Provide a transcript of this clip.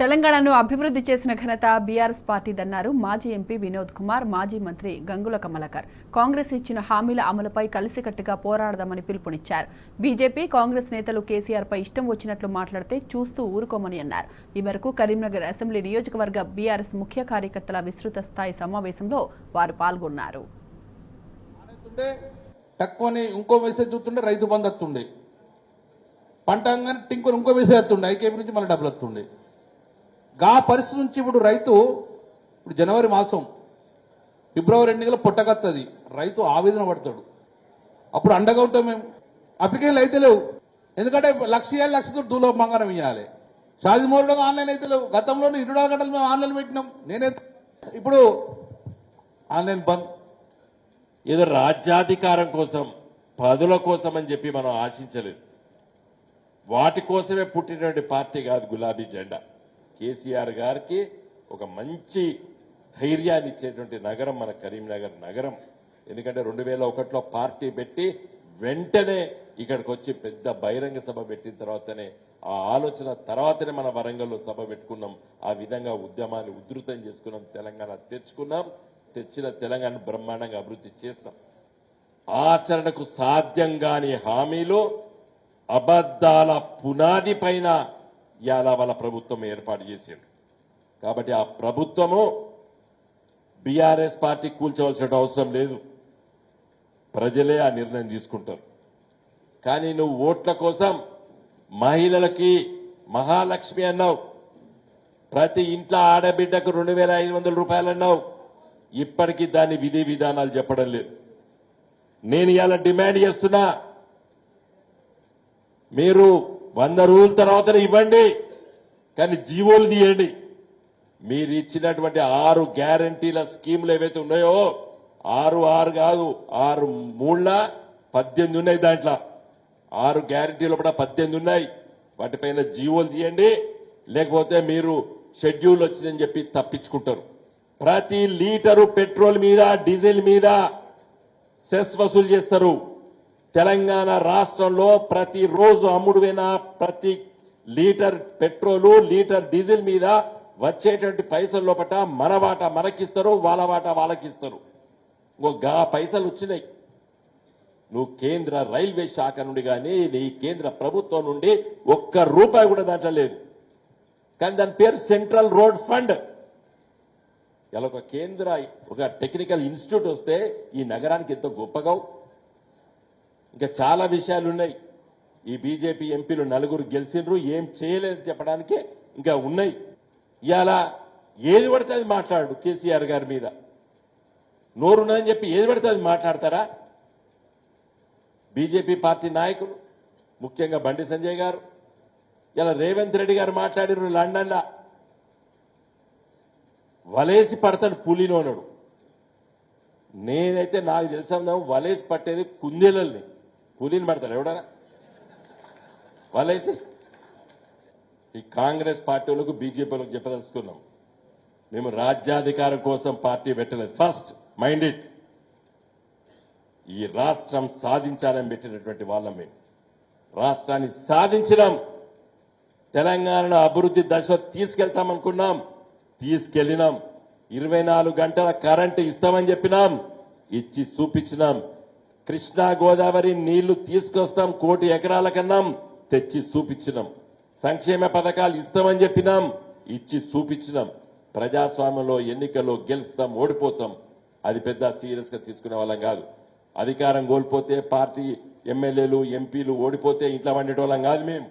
తెలంగాణను అభివృద్ధి చేసిన ఘనత బీఆర్ఎస్ పార్టీదన్నారు మాజీ ఎంపీ వినోద్ కుమార్, మాజీ మంత్రి గంగుల కమలాకర్. కాంగ్రెస్ ఇచ్చిన హామీల అమలుపై కలిసికట్టుగా పోరాడదామని పిలుపునిచ్చారు. బీజేపీ, కాంగ్రెస్ నేతలు కేసీఆర్పై ఇష్టం వచ్చినట్లు మాట్లాడితే చూస్తూ ఊరుకోమని అన్నారు. ఈ మేరకు కరీంనగర్ అసెంబ్లీ నియోజకవర్గ బీఆర్ఎస్ ముఖ్య కార్యకర్తల విస్తృత స్థాయి సమావేశంలో వారు పాల్గొన్నారు. ఇంకో మెసేజ్ చూస్తుండే రైతు బంధు వస్తుండే, పంట టింకుని ఇంకో మెసేజ్ వస్తుండే, ఐకేపీ నుంచి మళ్ళీ డబ్బులు వస్తుండే. గా పరిస్థితి నుంచి ఇప్పుడు రైతు ఇప్పుడు జనవరి మాసం ఫిబ్రవరి 2 నెలల పుట్టకత్తది, రైతు ఆవేదన పడతాడు. అప్పుడు అండగా ఉంటాం మేము. అప్లికేషన్లు అయితే లేవు, ఎందుకంటే 1,00,000 దూలో బంగారం ఇవ్వాలి. షాదిమోరుగా ఆన్లైన్ అయితే లేవు. గతంలో 24 గంటలు మేము ఆన్లైన్ పెట్టినాం. నేనైతే ఇప్పుడు ఆన్లైన్ బంద్. ఏదో రాజ్యాధికారం కోసం, పదుల కోసం అని చెప్పి మనం ఆశించలేదు. వాటి కోసమే పుట్టినటువంటి పార్టీ కాదు గులాబీ జెండా. కేసీఆర్ గారికి ఒక మంచి ధైర్యాన్ని ఇచ్చేటువంటి నగరం మన కరీంనగర్ నగరం. ఎందుకంటే 2001లో పార్టీ పెట్టి వెంటనే ఇక్కడికి వచ్చి పెద్ద బహిరంగ సభ పెట్టిన తర్వాతనే, ఆ ఆలోచన తర్వాతనే మన వరంగల్లో సభ పెట్టుకున్నాం. ఆ విధంగా ఉద్యమాన్ని ఉధృతం చేసుకున్నాం, తెలంగాణ తెచ్చుకున్నాం. తెచ్చిన తెలంగాణ బ్రహ్మాండంగా అభివృద్ధి చేస్తాం. ఆచరణకు సాధ్యం కాని హామీలు, అబద్దాల పునాది పైన ఇవాళ వాళ్ళ ప్రభుత్వం ఏర్పాటు చేసింది. కాబట్టి ఆ ప్రభుత్వము బీఆర్ఎస్ పార్టీ కూల్చవలసిన అవసరం లేదు, ప్రజలే ఆ నిర్ణయం తీసుకుంటారు. కానీ నువ్వు ఓట్ల కోసం మహిళలకి మహాలక్ష్మి అన్నావు, ప్రతి ఇంట్లో ఆడబిడ్డకు 2,500 రూపాయలు అన్నావు. ఇప్పటికీ దాని విధి విధానాలు చెప్పడం లేదు. నేను ఇవాళ డిమాండ్ చేస్తున్నా, మీరు 100 రోజుల తర్వాతనే ఇవ్వండి, కానీ జీవోలు తీయండి. మీరు ఇచ్చినటువంటి 6 గ్యారంటీల స్కీములు ఏవైతే ఉన్నాయో, 6 కాదు, 6 3ల 18 ఉన్నాయి. దాంట్లో 6 గ్యారంటీలు కూడా 18 ఉన్నాయి. వాటిపైన జీవోలు తీయండి, లేకపోతే మీరు షెడ్యూల్ వచ్చిందని చెప్పి తప్పించుకుంటారు. ప్రతి లీటరు పెట్రోల్ మీద, డీజిల్ మీద సెస్ వసూలు చేస్తారు. తెలంగాణ రాష్ట్రంలో ప్రతిరోజు అమ్ముడువైన ప్రతి లీటర్ పెట్రోలు, లీటర్ డీజిల్ మీద వచ్చేటువంటి పైసల లోపల మన వాటా మనకిస్తారు, వాళ్ళ వాటా వాళ్ళకిస్తారు. గా పైసలు వచ్చినాయి. నువ్వు కేంద్ర రైల్వే శాఖ నుండి కానీ, నీ కేంద్ర ప్రభుత్వం నుండి ₹1 కూడా దాంట్లో లేదు. కానీ దాని పేరు సెంట్రల్ రోడ్ ఫండ్. ఇలా ఒక టెక్నికల్ ఇన్స్టిట్యూట్ వస్తే ఈ నగరానికి ఎంతో గొప్పగా. ఇంకా చాలా విషయాలు ఉన్నాయి. ఈ బీజేపీ ఎంపీలు 4 గెలిచిండ్రు, ఏం చేయలేదని చెప్పడానికి ఇంకా ఉన్నాయి. ఇవాళ ఏది పడితే అది మాట్లాడు. కేసీఆర్ గారి మీద నోరున్నదని చెప్పి ఏది పడితే అది మాట్లాడతారా? బీజేపీ పార్టీ నాయకులు, ముఖ్యంగా బండి సంజయ్ గారు, ఇలా రేవంత్ రెడ్డి గారు మాట్లాడిరు. లండన్లో వలేసి పడతాడు పులినోనడు. నేనైతే నాకు తెలిసిన వలేసి పట్టేది కుందేలల్ని, పులిని పడతాడు ఎవడన్నా వలేసి. ఈ కాంగ్రెస్ పార్టీ వాళ్ళకు, బీజేపీ వాళ్ళకు చెప్పదలుచుకున్నాం, మేము రాజ్యాధికారం కోసం పార్టీ పెట్టలేదు. First mind it. ఈ రాష్ట్రం సాధించాలని పెట్టినటువంటి వాళ్ళం మేము. రాష్ట్రాన్ని సాధించినాం. తెలంగాణను అభివృద్ధి దశలో తీసుకెళ్తామనుకున్నాం, తీసుకెళ్లినాం. 24 గంటల కరెంటు ఇస్తామని చెప్పినాం, ఇచ్చి చూపించినాం. కృష్ణా గోదావరి నీళ్లు తీసుకొస్తాం 1 కోటి ఎకరాల కన్నాం, తెచ్చి చూపించినాం. సంక్షేమ పథకాలు ఇస్తామని చెప్పినాం, ఇచ్చి చూపించినాం. ప్రజాస్వామ్యంలో ఎన్నికల్లో గెలుస్తాం, ఓడిపోతాం, అది పెద్ద సీరియస్ గా తీసుకునే వాళ్ళం కాదు. అధికారం కోల్పోతే, పార్టీ ఎమ్మెల్యేలు ఎంపీలు ఓడిపోతే ఇంట్లో వండేటోళ్ళం కాదు మేము.